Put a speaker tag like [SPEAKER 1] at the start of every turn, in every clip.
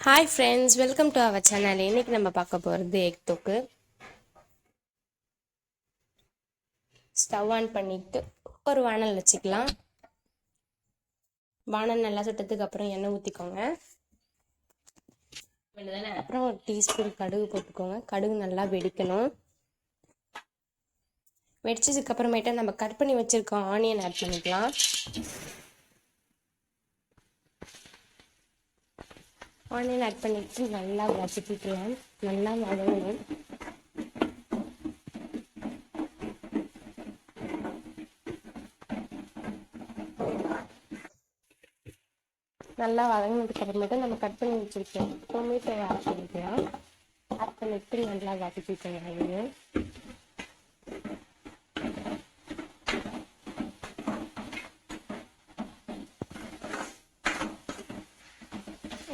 [SPEAKER 1] Hi friends, welcome to our channel. இன்னைக்கு நம்ம பார்க்க போகிறது எக் தொக்கு. ஸ்டவ் ஆன் பண்ணிட்டு ஒரு வானல் வச்சுக்கலாம். வானல் நல்லா சுட்டதுக்கு அப்புறம் எண்ணெய் ஊற்றிக்கோங்க. அப்புறம் ஒரு டீஸ்பூன் கடுகு போட்டுக்கோங்க. கடுகு நல்லா வெடிக்கணும். வெடிச்சதுக்கு அப்புறமேட்டு நம்ம கட் பண்ணி வச்சிருக்கோம் ஆனியன் ஆட் பண்ணிக்கலாம். ஆனியன் ஆட் பண்ணிட்டு நல்லா வதக்கிக்கலாம். நல்லா வதங்கணும். நல்லா வதங்கினதுக்கு அப்புறமேட்டு நம்ம கட் பண்ணி வச்சிருக்கோம் டொமேட்டோ ஆட் பண்ணிக்கலாம். ஆட் பண்ணிட்டு நல்லா வதக்கிக்கலாம். ஆனியன்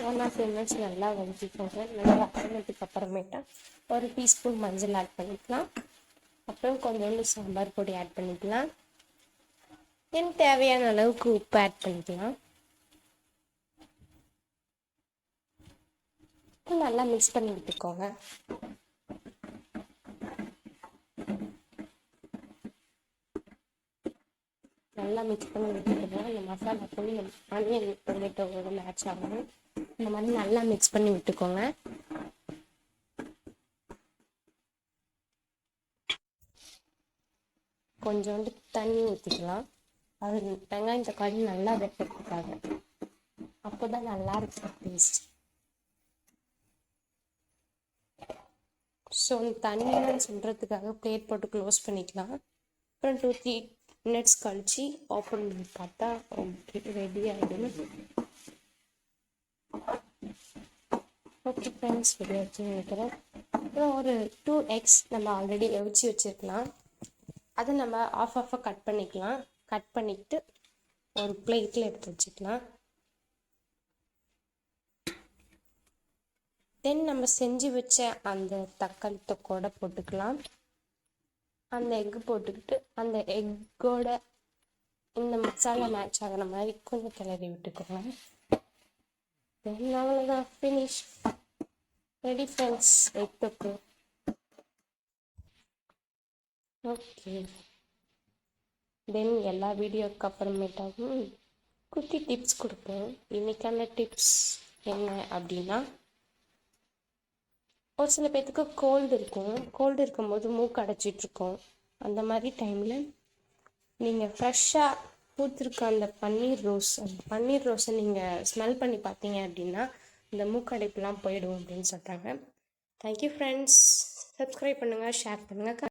[SPEAKER 1] ஒன்றா சேர்ந்து நல்லா வதக்கிக்கோங்க. நல்லா வதங்கினதுக்கு அப்புறமேட்டா ஒரு டீஸ்பூன் மஞ்சள் ஆட் பண்ணிக்கலாம். அப்புறம் கொஞ்சோண்டு சாம்பார் பொடி ஆட் பண்ணிக்கலாம். எனக்கு தேவையான அளவுக்கு உப்பு ஆட் பண்ணிக்கலாம். நல்லா மிக்ஸ் பண்ணி விட்டுக்கோங்க. நல்லா மிக்ஸ் பண்ணி விட்டுக்கோங்க. இந்த மசாலா பொடி ஆனியன் டொமேட்டோவோட மேட்ச் ஆகணும். இந்த மாதிரி நல்லா மிக்ஸ் பண்ணி விட்டுக்கோங்க. கொஞ்சோண்டு தண்ணி ஊற்றிக்கலாம். அது வெங்காயம் தக்காளி நல்லா வெட்டத்துக்காக. அப்போ தான் நல்லா இருக்கும் டேஸ்ட். ஸோ தண்ணியெல்லாம் சொல்கிறதுக்காக பிளேட் போட்டு க்ளோஸ் பண்ணிக்கலாம். அப்புறம் 2-3 மினிட்ஸ் கழிச்சு ஓப்பன் பண்ணி பார்த்தா ஓகே, ரெடி ஆகிடும். ஓகே ஃப்ரெண்ட்ஸ், ரெடி ஆகிடுச்சு நினைக்கிறேன். அப்புறம் ஒரு 2 eggs நம்ம ஆல்ரெடி எவிச்சு வச்சுருக்கலாம். அதை நம்ம ஆஃபாக கட் பண்ணிக்கலாம். கட் பண்ணிவிட்டு ஒரு பிளேட்டில் எடுத்து வச்சுக்கலாம். தென் நம்ம செஞ்சு வச்ச அந்த தக்காளி தொக்கோட போட்டுக்கலாம். அந்த எக்கு போட்டுக்கிட்டு அந்த எக்கோட இந்த மசாலா மேட்ச் ஆகிற மாதிரி கொஞ்சம் கிளறி விட்டுக்கோங்க. தென் அவ்வளோதான், ஃபினிஷ், ரெடி ஃப்ரெண்ட்ஸ், எக் தொக்கு. ஓகே, தென் எல்லா வீடியோவுக்கு அப்புறமேட்டாகவும் குட்டி டிப்ஸ் கொடுப்பேன். இன்றைக்கான டிப்ஸ் என்ன அப்படின்னா, ஒரு சில பேர்த்துக்கு கோல்டு இருக்கும்போது மூக்கு அடைச்சிட்ருக்கோம். அந்த மாதிரி டைமில் நீங்கள் ஃப்ரெஷ்ஷாக பூத்திருக்க அந்த பன்னீர் ரோஸை நீங்கள் ஸ்மெல் பண்ணி பார்த்தீங்க அப்படின்னா இந்த மூக்கடைப்புலாம் போயிடும் அப்படின்னு சொல்கிறாங்க. Thank you friends. சப்ஸ்கிரைப் பண்ணுங்கள், ஷேர் பண்ணுங்கள்.